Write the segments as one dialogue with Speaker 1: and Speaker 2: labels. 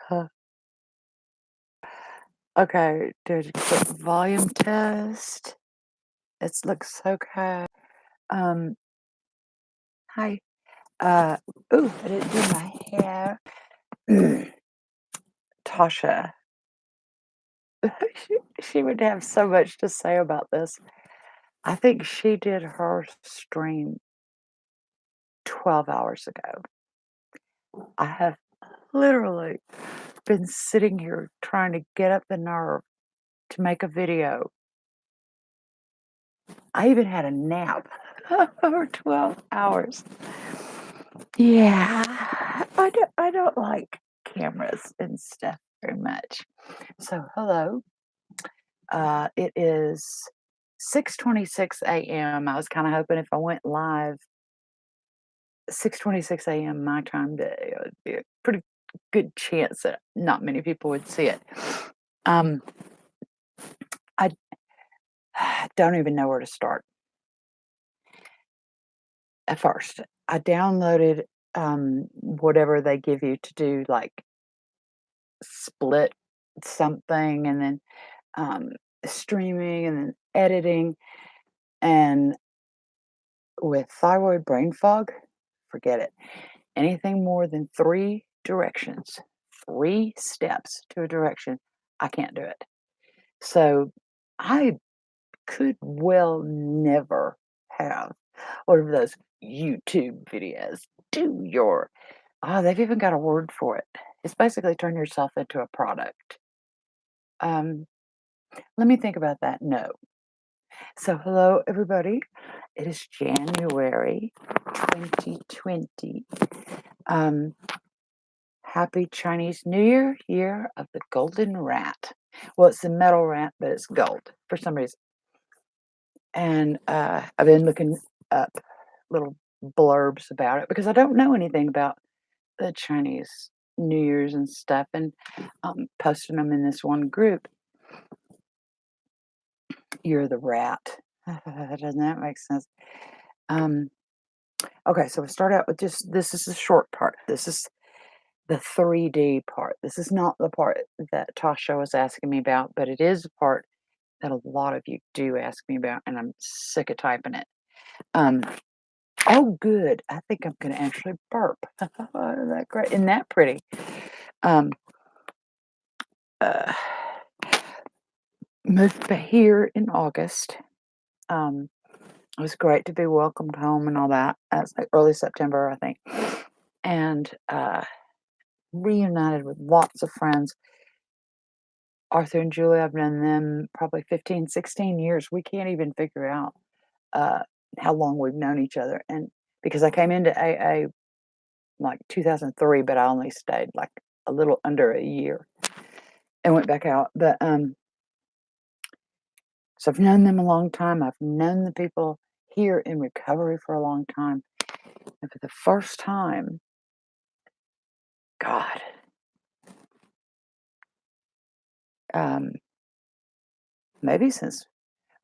Speaker 1: Huh. Okay, did a quick volume test. It looks okay. Um, hi. Uh, ooh, I didn't do my hair. Tasha, she would have so much to say about this. I think she did her stream 12 hours ago. I have literally been sitting here trying to get up the nerve to make a video. I even had a nap over 12 hours. Yeah, I don't like cameras and stuff very much. So hello. It is 6:26 a.m. I was kind of hoping if I went live 6:26 a.m. my time today, it would be a pretty good chance that not many people would see it. Um, I don't even know where to start. At first, I downloaded whatever they give you to do, like split something, and then um, streaming, and then editing. And with thyroid brain fog, forget it. Anything more than three directions, three steps to a direction, I can't do it. So I could well never have one of those YouTube videos. Do your, they've even got a word for it. It's basically turn yourself into a product. Um, Let me think about that. No. So, hello, everybody. It is January 2020. Um, Happy Chinese New Year, year of the golden rat. Well, it's the metal rat, but it's gold for some reason. And I've been looking up little blurbs about it because I don't know anything about the Chinese New Year's and stuff, and posting them in this one group. You're the rat. Doesn't that make sense? Um, okay, so we start out with just this is the short part. This is the 3D part. This is not the part that Tasha was asking me about, but it is the part that a lot of you do ask me about, and I'm sick of typing it. Um, oh, good. I think I'm going to actually burp. Isn't that great? Isn't that pretty? Um, uh, Moved here in August. It was great to be welcomed home and all that. It's like early September, I think. And reunited with lots of friends. Arthur and Julie, I've known them probably 15, 16 years. We can't even figure out uh, how long we've known each other. And because I came into AA like 2003, but I only stayed like a little under a year and went back out. But so I've known them a long time. I've known the people here in recovery for a long time. And for the first time, God, um, maybe since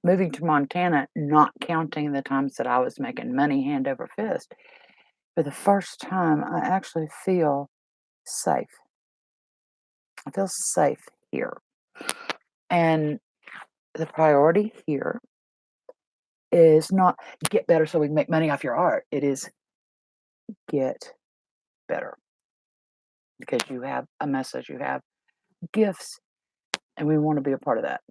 Speaker 1: moving to Montana, not counting the times that I was making money hand over fist, for the first time, I actually feel safe. I feel safe here. And the priority here is not get better so we can make money off your art. It is get better because you have a message, you have gifts, and we want to be a part of that.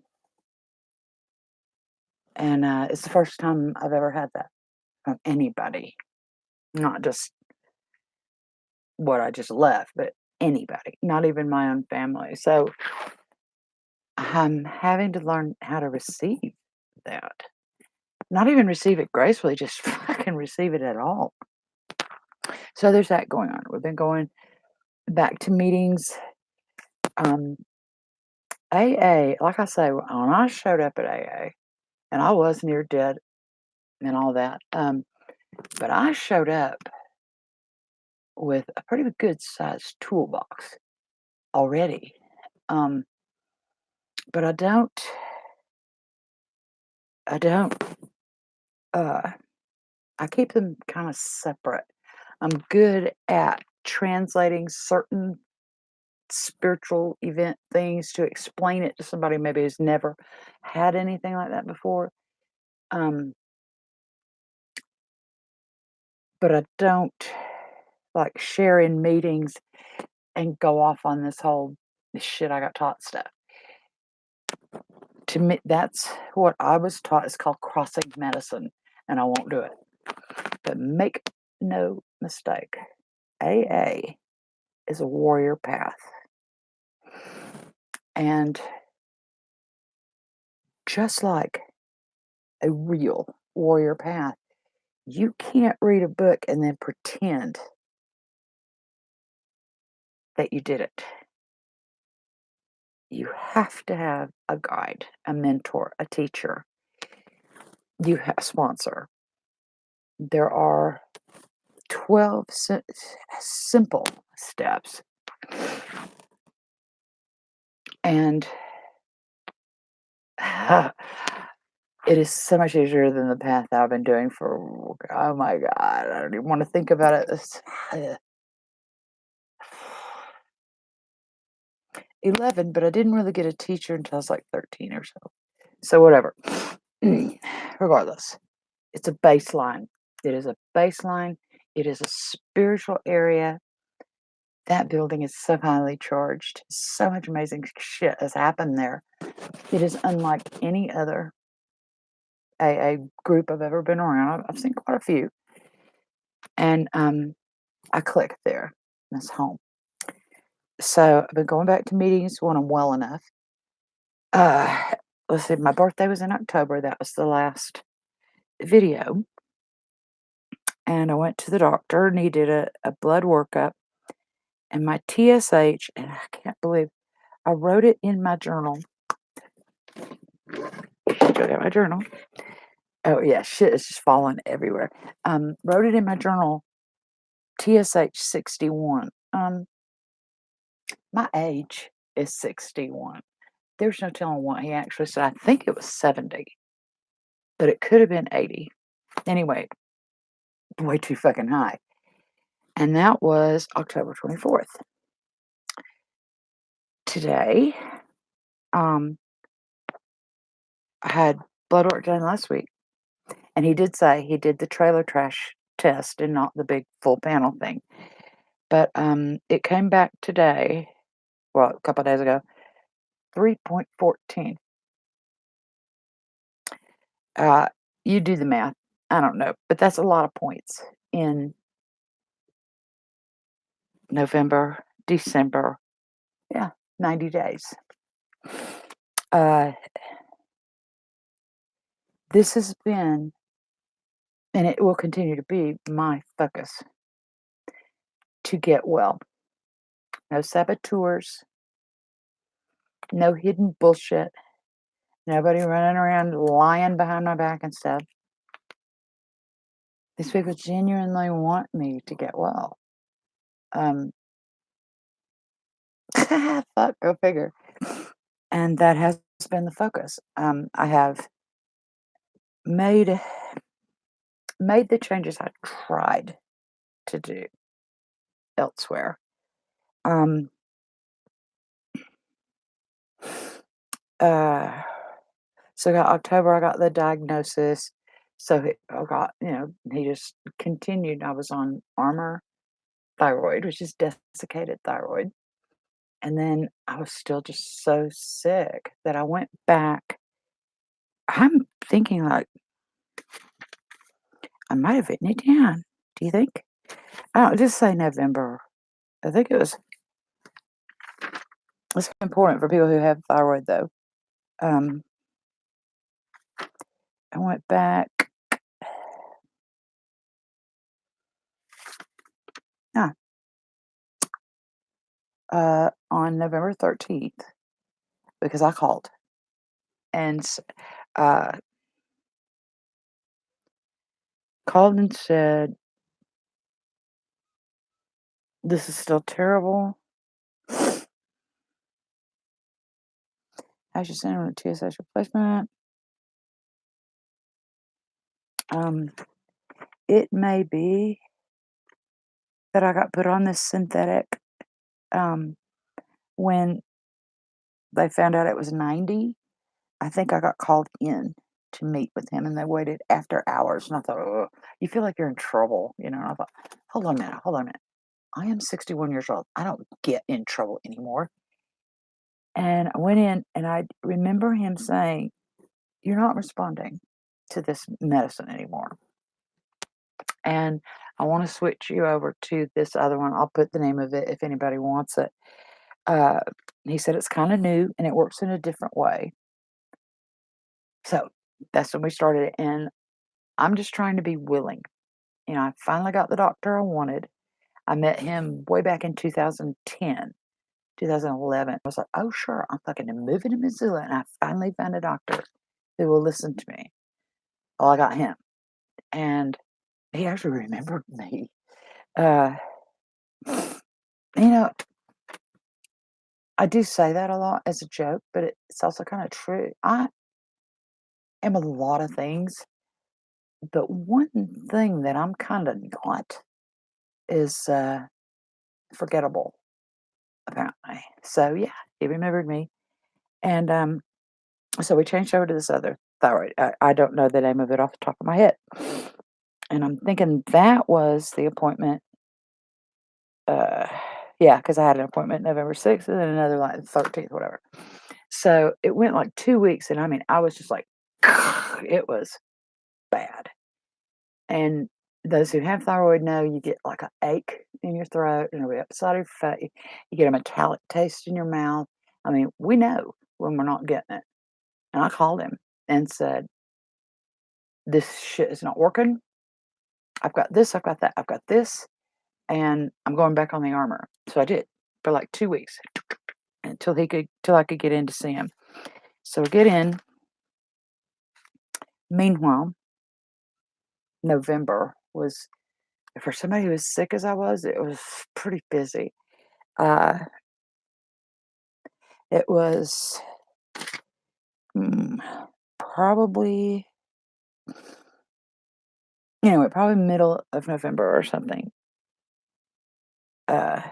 Speaker 1: And it's the first time I've ever had that from anybody, not just what I just left, but anybody, not even my own family. So I'm having to learn how to receive that. Not even receive it gracefully, just fucking receive it at all. So there's that going on. We've been going back to meetings. AA, like I say, when I showed up at AA, and I was near dead and all that, but I showed up with a pretty good sized toolbox already. Um, but I don't, uh, I keep them kind of separate. I'm good at translating certain spiritual event things to explain it to somebody maybe who's never had anything like that before. Um, but I don't like share in meetings and go off on this whole shit I got taught stuff. To me, that's what I was taught is called crossing medicine, and I won't do it. But make no mistake, AA is a warrior path. And just like a real warrior path, you can't read a book and then pretend that you did it. You have to have a guide, a mentor, a teacher. You have a sponsor. There are 12 simple steps. And it is so much easier than the path I've been doing for, oh my God, I don't even want to think about it. 11, but I didn't really get a teacher until I was like 13 or so. So, whatever. Regardless, it's a baseline. It is a baseline. It is a spiritual area. That building is so highly charged. So much amazing shit has happened there. It is unlike any other AA group I've ever been around. I've seen quite a few. And I clicked there. That's home. So I've been going back to meetings when I'm well enough. Uh, let's see, my birthday was in October. That was the last video. And I went to the doctor and he did a blood workup. And my TSH, and I can't believe I wrote it in my journal. Check out my journal. Oh yeah, shit is just falling everywhere. Wrote it in my journal. TSH 61. My age is 61. There's no telling what he actually said. I think it was 70, but it could have been 80. Anyway, way too fucking high. And that was October 24th. Today, I had blood work done last week. And he did say he did the trailer trash test and not the big full panel thing. But it came back today, well, a couple of days ago, 3.14. You do the math. I don't know, but that's a lot of points in November, December. Yeah, 90 days. Uh, this has been, and it will continue to be, my focus to get well. No saboteurs, no hidden bullshit, nobody running around lying behind my back and stuff. These people genuinely want me to get well. Fuck, go figure. And that has been the focus. I have made the changes I tried to do elsewhere. Um, uh, so got October, I got the diagnosis. So I got, he just continued. I was on Armor Thyroid, which is desiccated thyroid. And then I was still just so sick that I went back. I'm thinking like I might have written it down. Do you think? I don't just say November. I think it's important for people who have thyroid though. I went back. Yeah, on November 13th because I called and uh, called and said, "This is still terrible. I should send him a TSH replacement. It may be that I got put on this synthetic when they found out it was 90, I think I got called in to meet with him, and they waited after hours, and I thought, "Ugh," you feel like you're in trouble, and I thought, hold on a minute. I am 61 years old. I don't get in trouble anymore." And I went in, and I remember him saying, "You're not responding to this medicine anymore. And I want to switch you over to this other one. I'll put the name of it if anybody wants it." Uh, he said it's kind of new and it works in a different way. So that's when we started it. And I'm just trying to be willing. I finally got the doctor I wanted. I met him way back in 2010, 2011. I was like, oh, sure, I'm fucking moving to Missoula. And I finally found a doctor who will listen to me. Well, I got him. And he actually remembered me. Uh, you know, I do say that a lot as a joke, but it's also kind of true. I am a lot of things, but one thing that I'm kind of not is forgettable, apparently. So yeah, he remembered me, and so we changed over to this other thyroid. I don't know the name of it off the top of my head, and I'm thinking that was the appointment. Uh, yeah, because I had an appointment November 6th and then another like the 13th, whatever. So it went like 2 weeks, and I mean, I was just like, it was bad. And those who have thyroid know you get like a ache in your throat and the upside of your face. You get a metallic taste in your mouth. I mean, we know when we're not getting it. And I called him and said, "This shit is not working. I've got this, I've got that, I've got this, and I'm going back on the armor." So I did for like 2 weeks till I could get in to see him. So we get in. Meanwhile, November was, for somebody who was sick as I was, it was pretty busy. Uh, it was mm, probably, probably middle of November or something. Uh,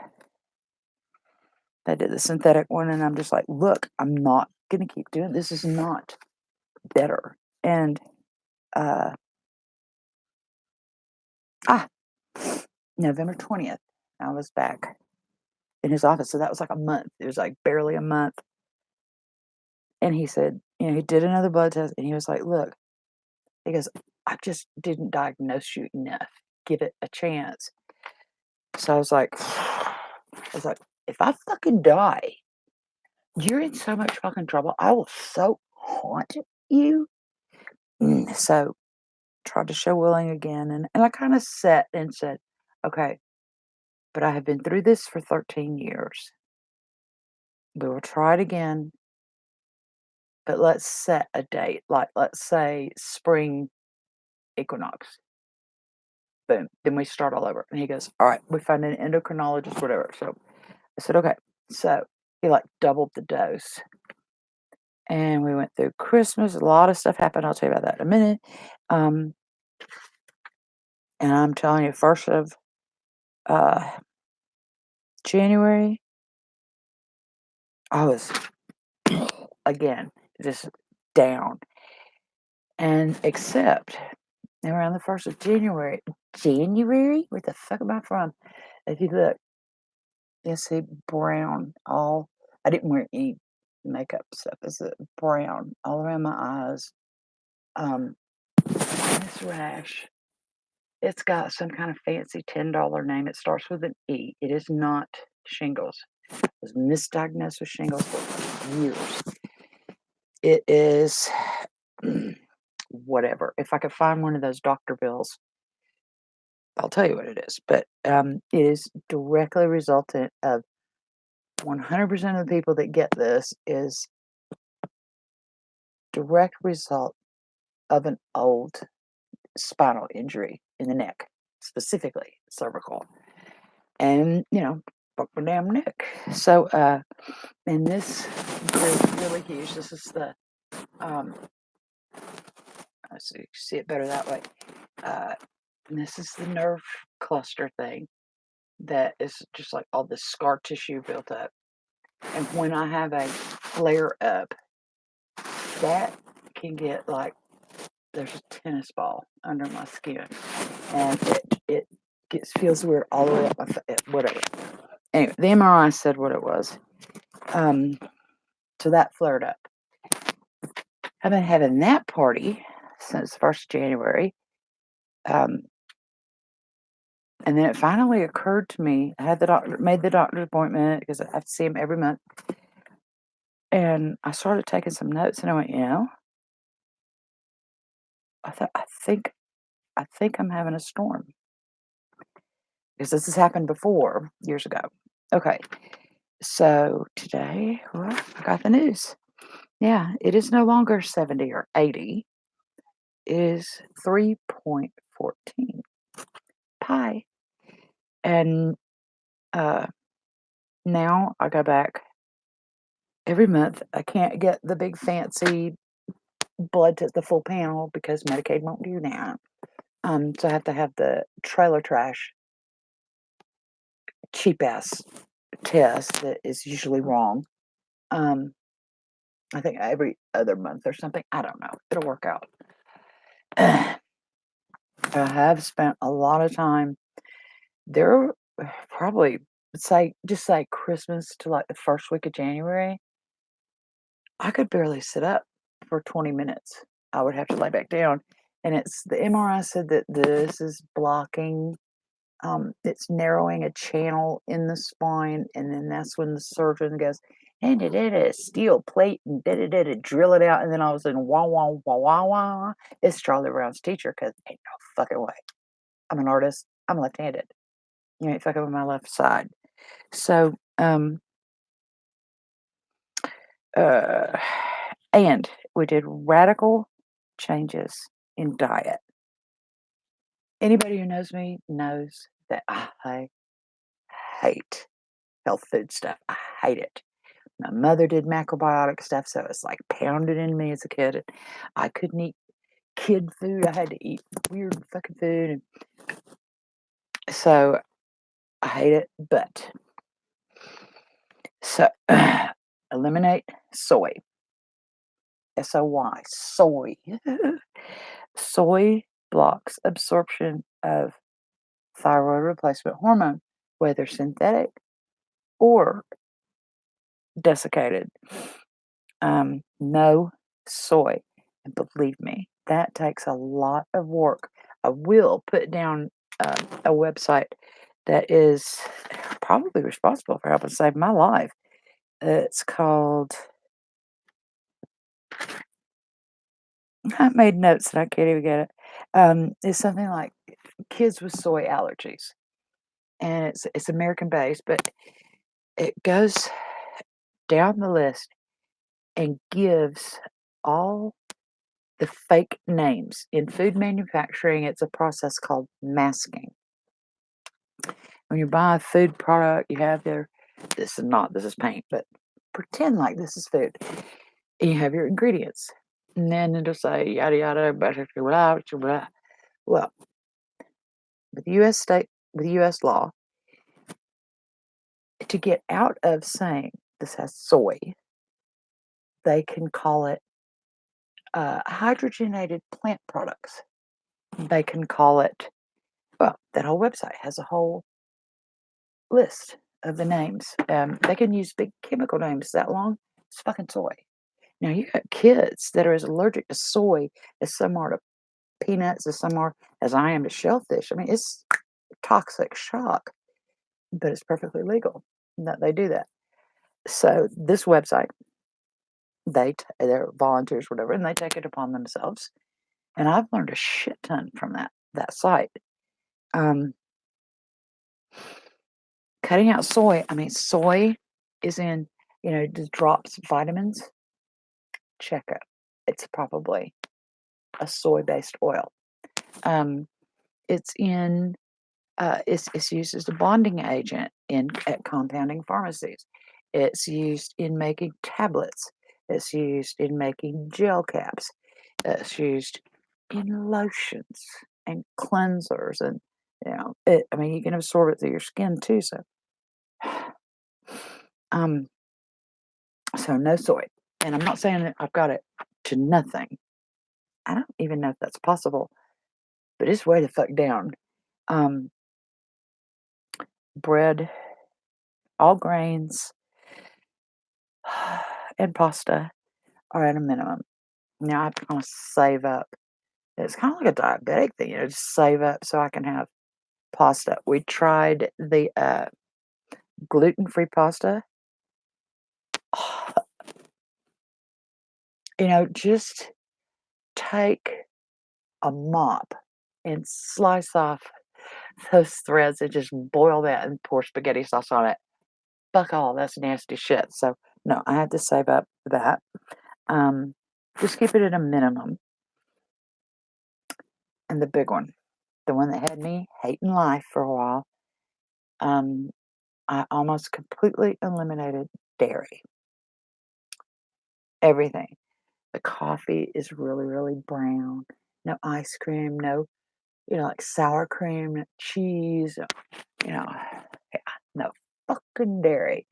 Speaker 1: I did the synthetic one, and I'm just like, look, I'm not gonna keep doing this. Is not better. And uh, ah, November 20th, I was back in his office. So that was like a month. It was like barely a month. And he said, he did another blood test, and he was like, look, he goes, I just didn't diagnose you enough. Give it a chance. So I was like, if I fucking die, you're in so much fucking trouble. I will so haunt you. So tried to show willing again, and I kind of sat and said, okay, but I have been through this for 13 years. We will try it again, but let's set a date. Like, let's say spring equinox. Boom. Then we start all over. And he goes, all right, we find an endocrinologist, whatever. So I said, okay. So he like doubled the dose. And we went through Christmas. A lot of stuff happened. I'll tell you about that in a minute. Um, and I'm telling you, first of uh, January, I was again just down. And except around the 1st of January, where the fuck am I from? If you look, you see brown all. I didn't wear any makeup stuff. It's brown all around my eyes. Um, this rash, it's got some kind of fancy $10 name. It starts with an E. It is not shingles. I was misdiagnosed with shingles for years. It is whatever. If I could find one of those doctor bills, I'll tell you what it is. But it is directly resultant of 100% of the people that get this is direct result of an old spinal injury in the neck, specifically cervical, and broke my damn neck. So, and this is really huge. This is the um, so you can see it better that way. And this is the nerve cluster thing that is just like all this scar tissue built up. And when I have a flare up, that can get like there's a tennis ball under my skin, and it feels weird all the way up whatever. Anyway, the MRI said what it was. So that flared up. I've been having that party since 1st January. Um, and then it finally occurred to me. I had made the doctor's appointment because I have to see him every month. And I started taking some notes, and I went, I thought I think I'm having a storm because this has happened before years ago. Okay, so today, well, I got the news. Yeah, it is no longer 70 or 80. It is 3.14 pi. And uh, now I go back every month. I can't get the big fancy blood test, the full panel, because Medicaid won't do that. So I have to have the trailer trash cheap ass test that is usually wrong. Um, I think every other month or something. I don't know. It'll work out. I have spent a lot of time there. Probably say Christmas to like the first week of January. I could barely sit up for 20 minutes. I would have to lay back down. And it's the MRI said that this is blocking, it's narrowing a channel in the spine. And then that's when the surgeon goes, and it a steel plate and drill it out. And then all of a sudden, wah, wah, wah, wah, wah. It's Charlie Brown's teacher because ain't no fucking way. I'm an artist. I'm left handed. You ain't fucking with my left side. So, uh, and we did radical changes in diet. Anybody who knows me knows that I hate health food stuff. I hate it. My mother did macrobiotic stuff, so it's like pounded in me as a kid. I couldn't eat kid food. I had to eat weird fucking food. And so I hate it. But so eliminate soy. SOY. Soy. Soy blocks absorption of thyroid replacement hormone, whether synthetic or desiccated. No soy. And believe me, that takes a lot of work. I will put down a website that is probably responsible for helping save my life. It's called, I made notes and I can't even get it. It's something like Kids with Soy Allergies. And it's American based, but it goes down the list and gives all the fake names. In food manufacturing, it's a process called masking. When you buy a food product, you have this is paint, but pretend like this is food. And you have your ingredients. And then it'll say yada yada, blah, blah, blah, blah, blah. Well, with US law, to get out of saying this has soy, they can call it hydrogenated plant products. They can call it, well, that whole website has a whole list of the names. They can use big chemical names that long. It's fucking soy. Now you got kids that are as allergic to soy as some are to peanuts, as some are as I am to shellfish. I mean, it's toxic shock, but it's perfectly legal that they do that. So this website, they're volunteers, whatever, and they take it upon themselves. And I've learned a shit ton from that site. Um, Cutting out soy. I mean, soy is in, just drops vitamins. Check it. It's probably a soy-based oil. Um, it's in. It's used as a bonding agent at compounding pharmacies. It's used in making tablets. It's used in making gel caps. It's used in lotions and cleansers, and I mean, you can absorb it through your skin too. So, um, So no soy. And I'm not saying that I've got it to nothing. I don't even know if that's possible, but it's way the fuck down. Um, bread, all grains, and pasta are at a minimum. Now I have to kind of save up. It's kind of like a diabetic thing, just save up so I can have pasta. We tried the gluten-free pasta. Just take a mop and slice off those threads and just boil that and pour spaghetti sauce on it. Fuck all, that's nasty shit. So, no, I had to save up for that. Um, just keep it at a minimum. And the big one, the one that had me hating life for a while, um, I almost completely eliminated dairy. Everything. The coffee is really, really brown. No ice cream, no, like sour cream, no cheese, yeah, no fucking dairy.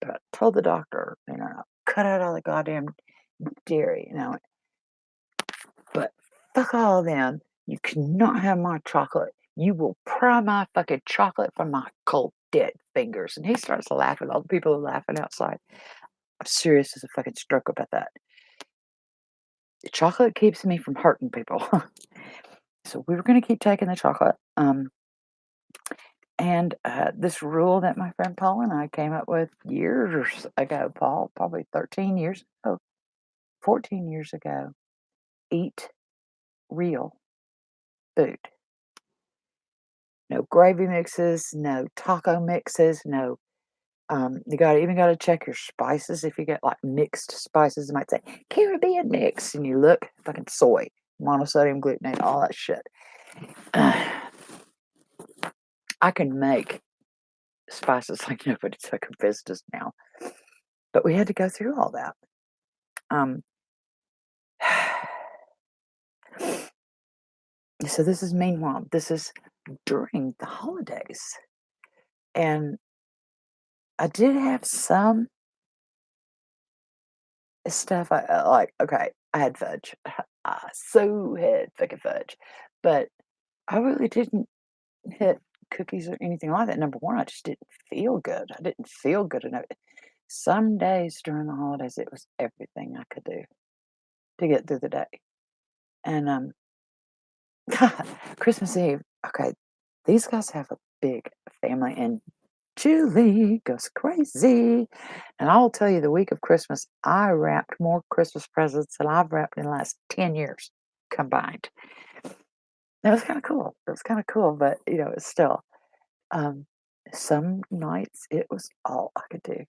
Speaker 1: But I told the doctor, cut out all the goddamn dairy, but fuck all of them. You cannot have my chocolate. You will pry my fucking chocolate from my cold dead fingers. And he starts laughing. All the people are laughing outside. I'm serious as a fucking stroke about that. The chocolate keeps me from hurting people. So we were going to keep taking the chocolate. And this rule that my friend Paul and I came up with years ago, Paul, probably 13 years ago, 14 years ago, eat real food. No gravy mixes, no taco mixes, no. You even got to check your spices. If you get like mixed spices, it might say Caribbean mix, and you look fucking soy, monosodium glutamate, all that shit. I can make spices like nobody's fucking business now, but we had to go through all that. Um, so this is meanwhile, this is during the holidays, and I did have some stuff I like. Okay, I had fudge. I so had fucking fudge, but I really didn't hit cookies or anything like that. Number one, I just didn't feel good. I didn't feel good enough. Some days during the holidays, it was everything I could do to get through the day. And Christmas Eve, okay, these guys have a big family, and Julie goes crazy. And I'll tell you, the week of Christmas, I wrapped more Christmas presents than I've wrapped in the last 10 years combined. That was kind of cool. It was kind of cool, but it's still, um, some nights it was all I could do.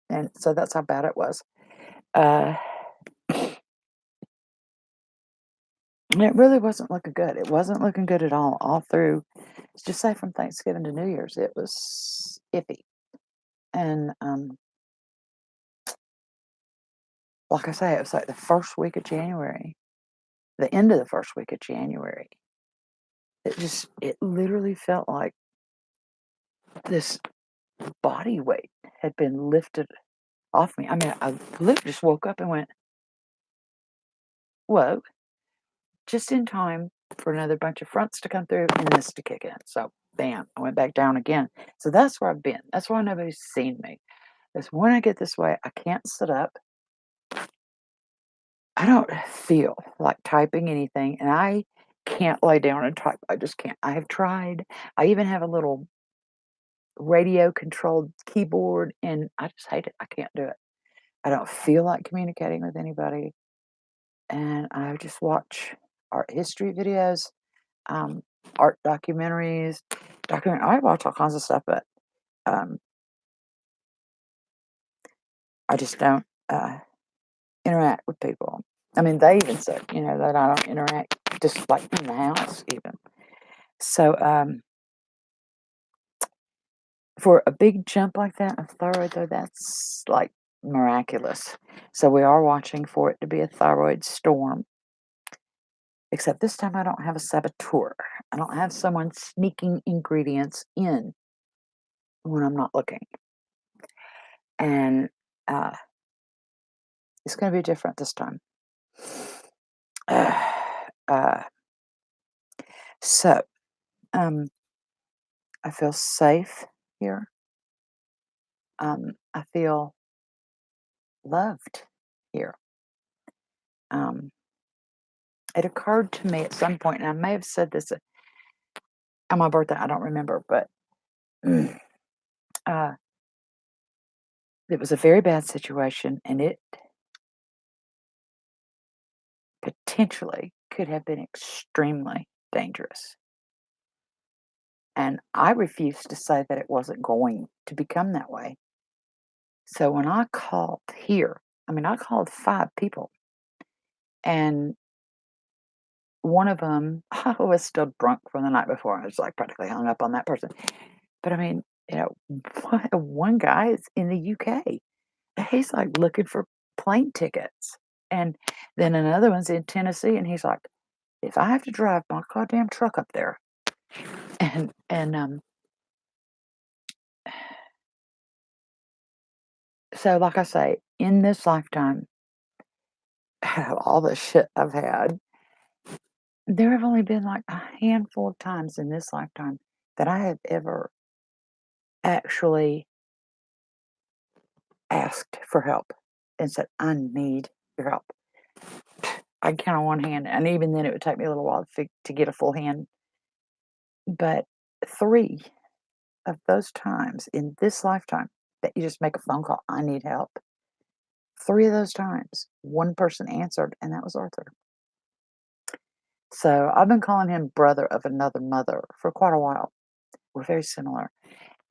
Speaker 1: And so that's how bad it was. Uh, and it really wasn't looking good. It wasn't looking good at all through, just say from Thanksgiving to New Year's, it was iffy. And like I say, it was like the first week of January, the end of the first week of January. It literally felt like this body weight had been lifted off me. I mean, I literally just woke up and went, whoa, just in time for another bunch of fronts to come through and this to kick in. So, bam, I went back down again. So that's where I've been. That's why nobody's seen me. Because when I get this way, I can't sit up. I don't feel like typing anything, and I can't lay down and type. I just can't. I have tried. I even have a little radio controlled keyboard, and I just hate it. I can't do it. I don't feel like communicating with anybody, and I just watch art history videos, um, art documentaries. I watch all kinds of stuff, but um, I just don't interact with people. I mean, they even said, that I don't interact just like in the house, even. So, for a big jump like that of thyroid, though, that's like miraculous. So we are watching for it to be a thyroid storm. Except this time I don't have a saboteur. I don't have someone sneaking ingredients in when I'm not looking. And It's gonna be different this time. Uh, so, um, I feel safe here. I feel loved here. Um, it occurred to me at some point, and I may have said this on my birthday, I don't remember, but uh, it was a very bad situation, and it potentially could have been extremely dangerous. And I refused to say that it wasn't going to become that way. So when I called here, I mean, I called 5 people, and one of them, I was still drunk from the night before. I was, like, practically hung up on that person. But, I mean, one guy is in the UK. He's, like, looking for plane tickets, and then another one's in Tennessee, and he's like, "If I have to drive my goddamn truck up there," and so, like I say, in this lifetime, out of all the shit I've had, there have only been, like, a handful of times in this lifetime that I have ever actually asked for help and said, "I need your help." I can count on one hand, and even then, it would take me a little while to get a full hand, but 3 of those times in this lifetime that you just make a phone call, "I need help," 3 of those times, one person answered, and that was Arthur. So, I've been calling him brother of another mother for quite a while. We're very similar,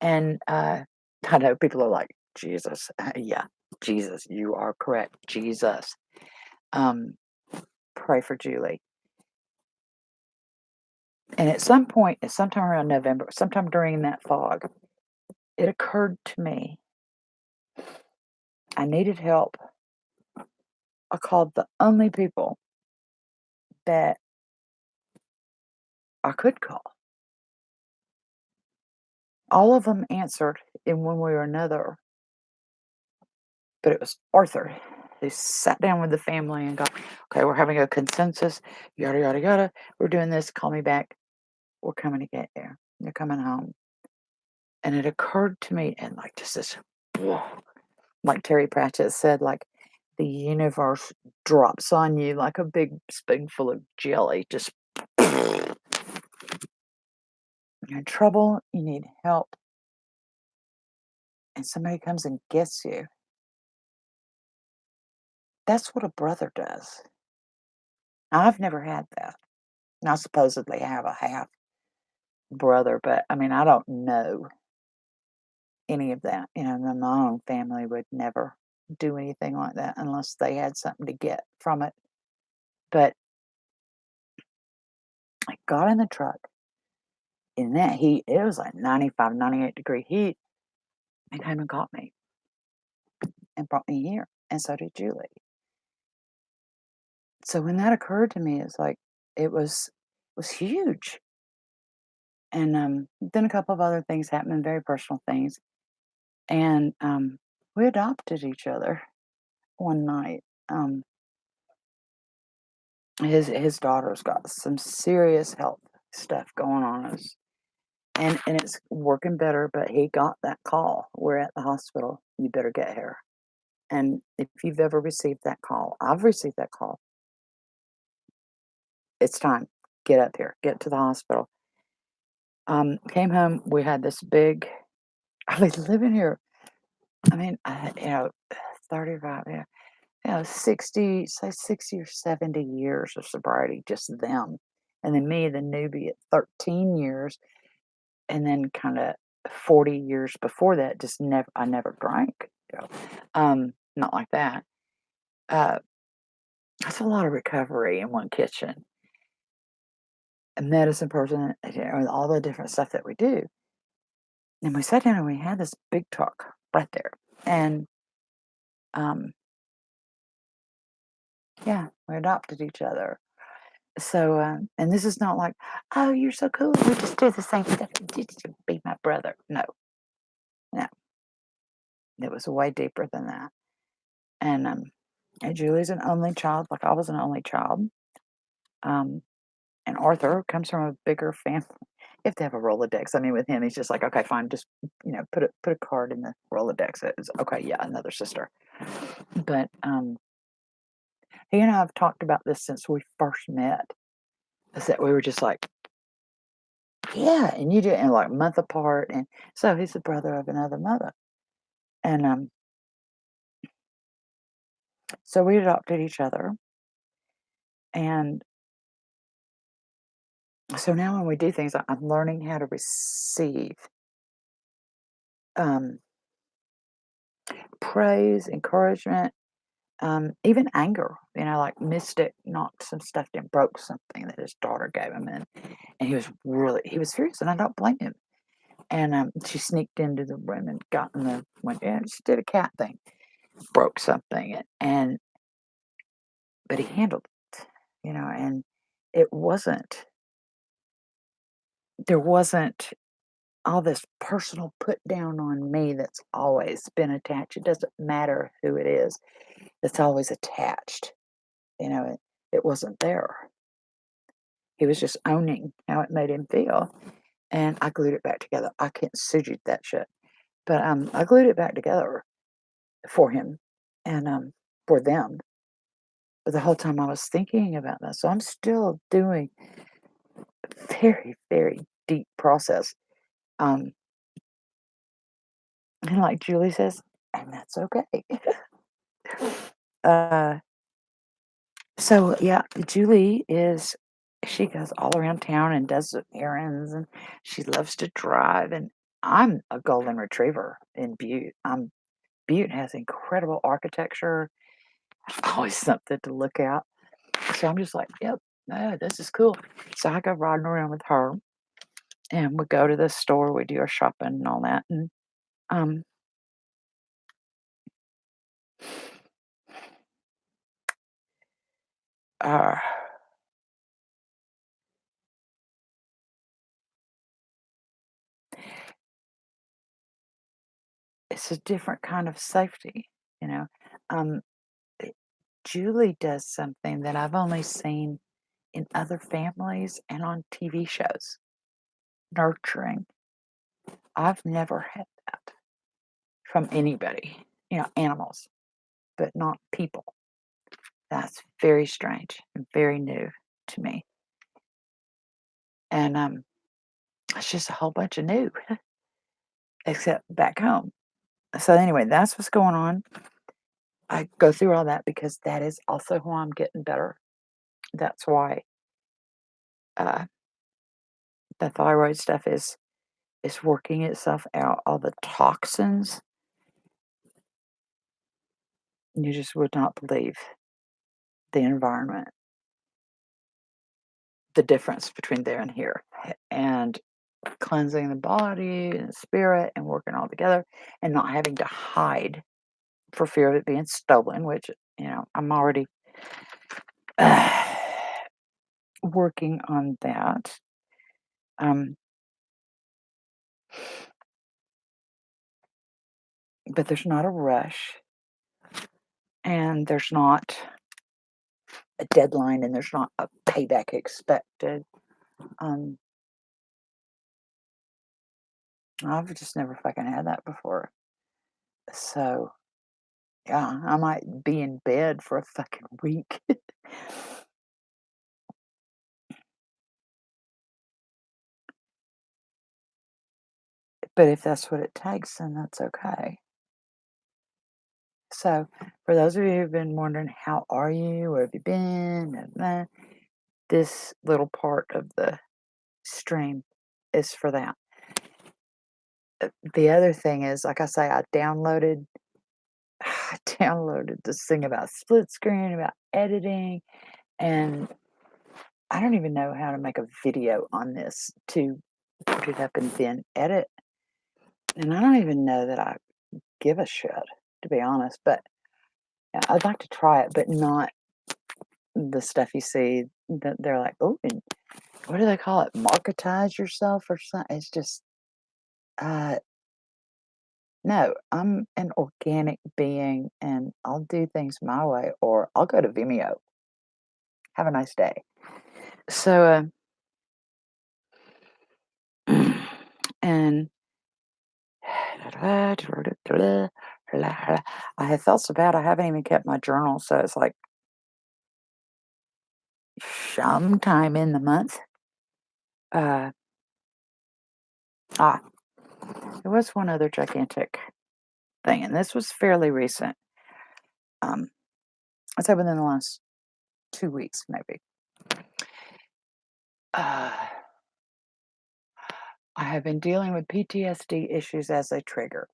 Speaker 1: and, I know people are like, "Jesus." Yeah, Jesus, you are correct, Jesus. Um, pray for Julie. And at some point, at sometime around November, sometime during that fog, it occurred to me I needed help. I called the only people that I could call. All of them answered in one way or another, but it was Arthur who sat down with the family and got, okay, we're having a consensus, yada, yada, yada. We're doing this. Call me back. We're coming to get you. You're coming home. And it occurred to me, and like just this, like Terry Pratchett said, like the universe drops on you like a big spoonful of jelly. Just you're in trouble, you need help, and somebody comes and gets you. That's what a brother does. Now, I've never had that. Now, I supposedly have a half brother, but I mean, I don't know any of that. My own family would never do anything like that unless they had something to get from it. But I got in the truck in that heat. It was like 95, 98-degree heat, and came and got me and brought me here. And so did Julie. So when that occurred to me, it's like it was huge. And then a couple of other things happened, very personal things. And we adopted each other one night. Um, his daughter's got some serious health stuff going on us. And it's working better, but he got that call. We're at the hospital. You better get here. And if you've ever received that call, I've received that call. It's time. Get up here. Get to the hospital. Came home. We had this big. I was living here. I mean, 35. Yeah, 60. Say 60 or 70 years of sobriety. Just them, and then me, the newbie at 13 years, and then kind of 40 years before that. Just never. I never drank. Not like that. Uh, that's a lot of recovery in one kitchen. A medicine person, all the different stuff that we do. And we sat down and we had this big talk right there. And um, yeah, we adopted each other. So, and this is not like, oh, you're so cool. We just do the same stuff. You just be my brother. No, no, it was way deeper than that. And And Julie's an only child, like I was an only child. Um, and Arthur comes from a bigger family. You have to have a Rolodex. I mean, with him, he's just like, okay, fine, just put a card in the Rolodex. It's okay, yeah, another sister. But he and I have talked about this since we first met. Is that we were just like, yeah, and you do, and like a month apart, and so he's the brother of another mother, and so we adopted each other, and so now when we do things, I'm learning how to receive um, praise, encouragement, even anger. Like Mystic knocked some stuff down, broke something that his daughter gave him, and he was furious, and I don't blame him. And she sneaked into the room and got in the window. Yeah, she did a cat thing, broke something, and but he handled it, and it wasn't. There wasn't all this personal put down on me that's always been attached. It doesn't matter who it is that's always attached. It wasn't there. He was just owning how it made him feel, and I glued it back together. I can't suit that shit, but I glued it back together for him and for them. But the whole time I was thinking about that, so I'm still doing very, very deep process. Um, and like Julie says, and that's okay. uh, so yeah, she goes all around town and does errands, and she loves to drive. And I'm a golden retriever in Butte. Butte has incredible architecture, always something to look at. So I'm just like, yep, this is cool. So I go riding around with her, and we go to the store, we do our shopping and all that. And um, uh, it's a different kind of safety, you know. Um, eh, Julie does something that I've only seen in other families and on TV shows. Nurturing. I've never had that from anybody, animals, but not people. That's very strange and very new to me. And it's just a whole bunch of new, except back home. So anyway, that's what's going on. I go through all that because that is also why I'm getting better. That's why uh, the thyroid stuff is working itself out. All the toxins, you just would not believe the environment, the difference between there and here, and cleansing the body and spirit and working all together and not having to hide for fear of it being stolen, which, I'm already uh, working on that. Um, but there's not a rush, and there's not a deadline, and there's not a payback expected. Um, I've just never fucking had that before. So, yeah, I might be in bed for a fucking week. But if that's what it takes, then that's okay. So, for those of you who've been wondering, how are you? Where have you been? This little part of the stream is for that. The other thing is, like I say, I downloaded this thing about split screen, about editing, and I don't even know how to make a video on this to put it up and then edit. And I don't even know that I give a shit, to be honest. But yeah, I'd like to try it, but not the stuff you see that they're like, oh, and what do they call it? Marketize yourself or something. It's just, uh, No, I'm an organic being, and I'll do things my way, or I'll go to Vimeo. Have a nice day. So, and I have felt so bad, I haven't even kept my journal, so it's like sometime in the month. Uh, ah, there was one other gigantic thing, and this was fairly recent. Um, I'd say within the last 2 weeks, maybe. Uh, I have been dealing with PTSD issues as a trigger.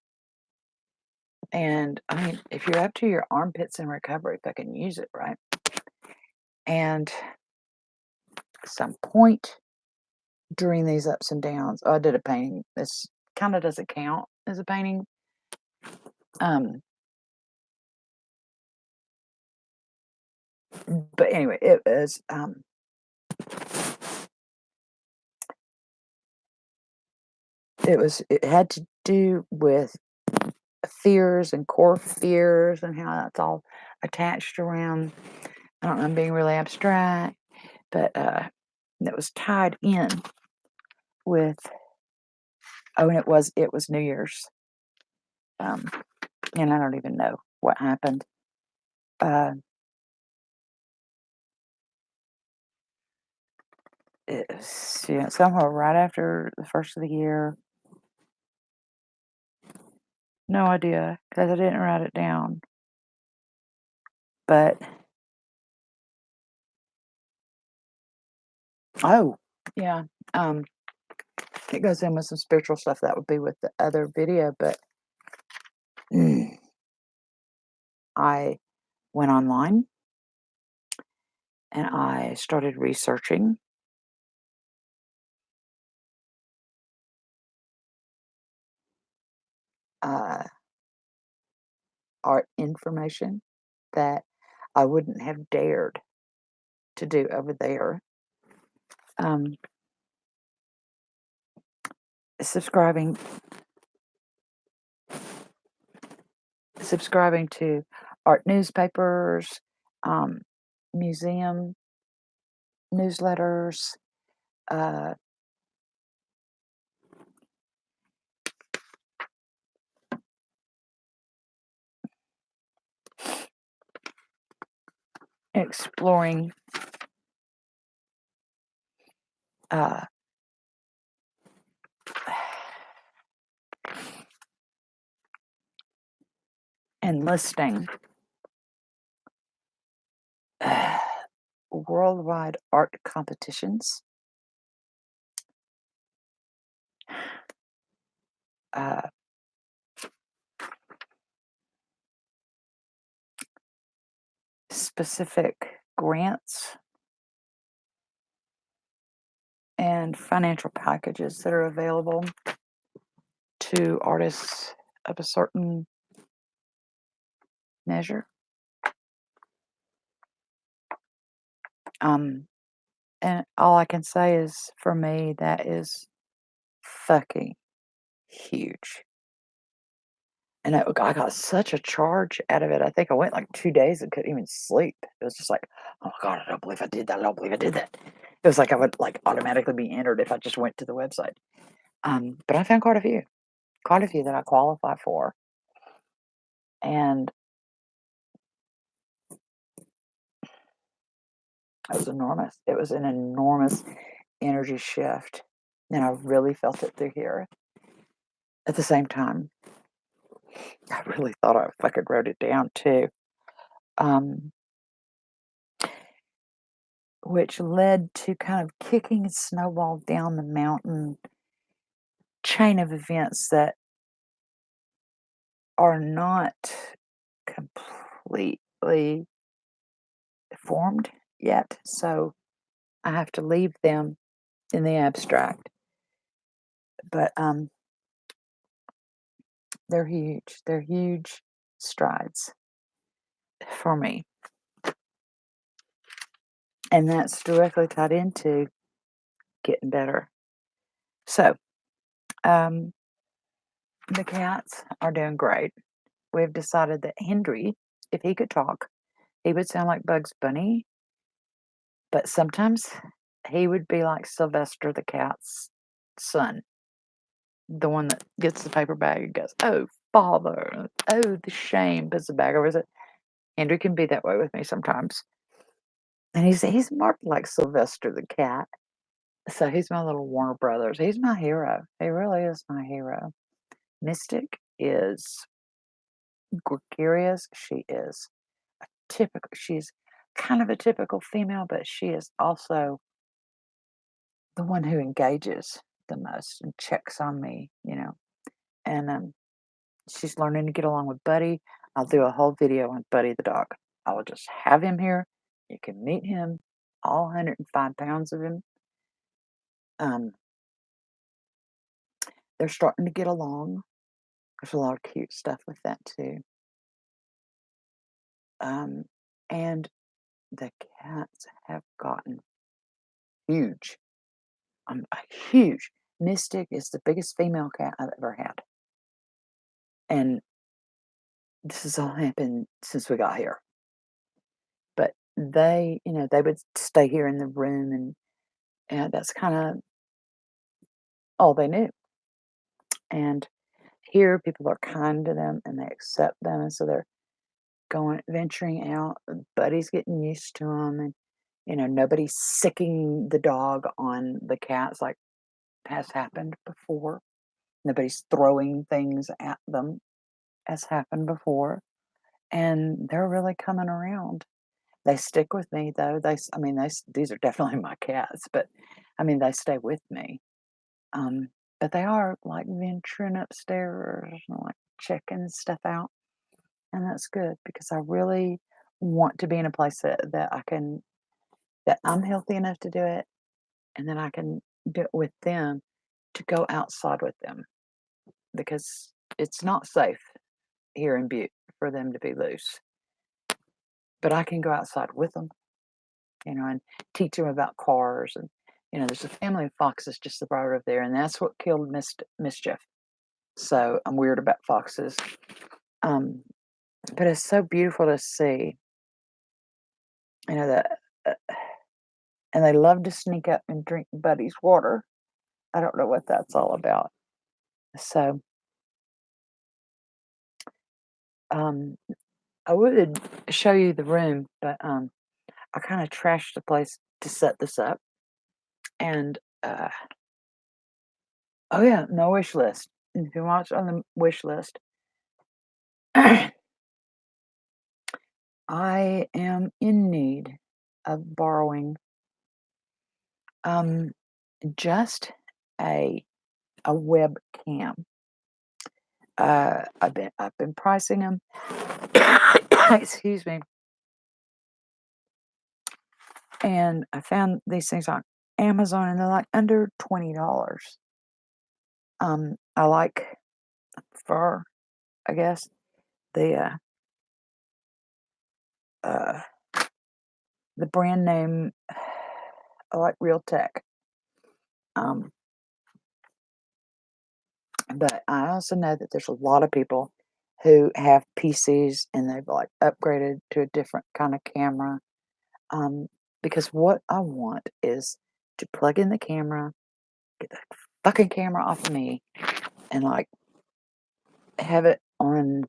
Speaker 1: And I mean, if you're up to your armpits in recovery, fucking use it, right? And some point during these ups and downs, oh, I did a painting. This kind of doesn't count as a painting. Um, but anyway, it had to do with fears and core fears and how that's all attached around. I don't know, I'm being really abstract, but it was tied in with, oh, and it was New Year's. Um, and I don't even know what happened. Uh, it's, somewhere right after the first of the year. No idea because I didn't write it down. But oh, yeah, um, it goes in with some spiritual stuff that would be with the other video. But I went online and I started researching uh, art information that I wouldn't have dared to do over there. Um, subscribing subscribing to art newspapers, um, museum newsletters, uh, exploring uh, enlisting worldwide art competitions, uh, specific grants, and financial packages that are available to artists of a certain measure. Um, and all I can say is, for me, that is fucking huge. And I got such a charge out of it. I think I went like 2 days and couldn't even sleep. It was just like, "Oh my god, I don't believe I did that. I don't believe I did that." It was like I would, like, automatically be entered if I just went to the website. But I found quite a few that I qualify for, and it was enormous. It was an enormous energy shift, and I really felt it through here. At the same time, I really thought I fucking wrote it down too, um, which led to kind of kicking a snowball down the mountain chain of events that are not completely formed yet. So I have to leave them in the abstract. But they're huge. They're huge strides for me. And that's directly tied into getting better. So, um, The cats are doing great. We've decided that Henry, if he could talk, he would sound like Bugs Bunny, but sometimes he would be like Sylvester the cat's son, the one that gets the paper bag and goes, "Oh, father, oh, the shame," puts the bag over his head. Henry can be that way with me sometimes. And he's marked like Sylvester the cat. So he's my little Warner Brothers. He's my hero. He really is my hero. Mystic is gregarious. She is she's kind of a typical female, but she is also the one who engages the most and checks on me. And she's learning to get along with Buddy. I'll do a whole video on Buddy the dog. I will just have him here. You can meet him, all 105 pounds of him. Um, they're starting to get along. There's a lot of cute stuff with that too. Um, and the cats have gotten huge. Huge. Mystic is the biggest female cat I've ever had. And this has all happened since we got here. But they would stay here in the room, and that's kind of all they knew. And here, people are kind to them and they accept them, and so they're venturing out. Buddy's getting used to them, and nobody's sicking the dog on the cats like has happened before. Nobody's throwing things at them as happened before, and they're really coming around. They stick with me though. I mean, these are definitely my cats, but I mean, they stay with me. Um, but they are like venturing upstairs and like checking stuff out, and that's good because I really want to be in a place that I'm healthy enough to do it, and then I can do it with them to go outside with them because it's not safe here in Butte for them to be loose. But I can go outside with them, and teach them about cars. And, there's a family of foxes just the road over there, and that's what killed Mischief. So I'm weird about foxes. Um, but it's so beautiful to see, that, and they love to sneak up and drink Buddy's water. I don't know what that's all about. So, um, I would show you the room, but I kind of trashed the place to set this up. And oh yeah, no wish list. If you watch on the wish list, I am in need of borrowing um just a webcam. I've been pricing them. Excuse me. And I found these things on Amazon, and they're like under $20. I like fur, I guess. The uh the brand name, I like Real Tech. Um, but I also know that there's a lot of people who have PCs and they've like upgraded to a different kind of camera. Um, because what I want is to plug in the camera, get the fucking camera off of me, and like have it on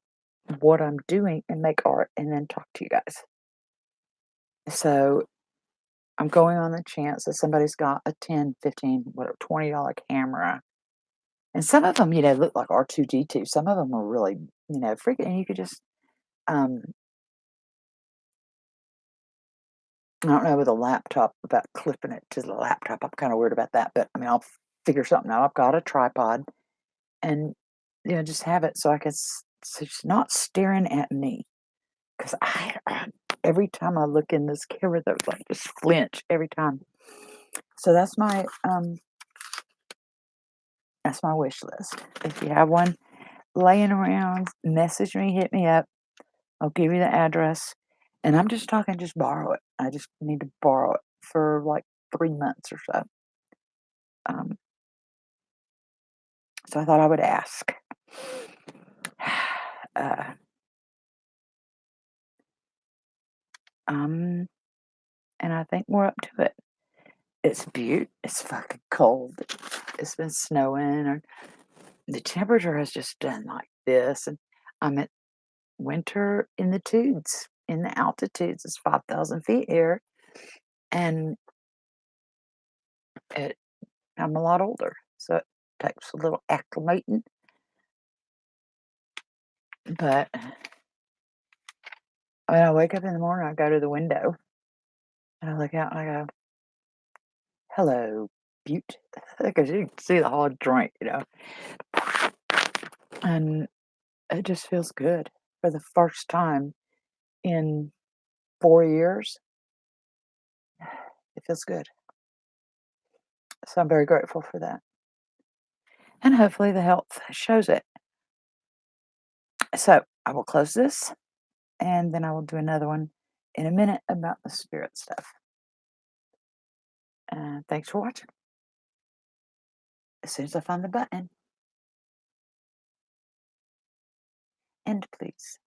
Speaker 1: what I'm doing and make art and then talk to you guys. So I'm going on the chance that somebody's got a 10, 15, whatever, $20 camera. And some of them, look like R2D2. Some of them are really, freaking, and you could just, um, I don't know with a laptop about clipping it to the laptop. I'm kind of weird about that, but I mean, I'll figure something out. I've got a tripod and, just have it so so it's not staring at me. Because every time I look in this camera, there's like just flinch every time. So that's my wish list. If you have one laying around, message me, hit me up. I'll give you the address. And I'm just talking, just borrow it. I just need to borrow it for like 3 months or so. Um, so I thought I would ask. Uh, um, and I think we're up to it. It's fucking cold. It's been snowing, or the temperature has just been like this, and I'm at winter in the tudes, in the altitudes. It's 5,000 feet here, and it, I'm a lot older, so it takes a little acclimating. But when I wake up in the morning, I go to the window and I look out and I go, "Hello, Butte," because you can see the whole joint, and it just feels good for the first time in 4 years. It feels good, so I'm very grateful for that, and hopefully the health shows it. So I will close this, and then I will do another one in a minute about the spirit stuff. Thanks for watching. As soon as I find the button, end please.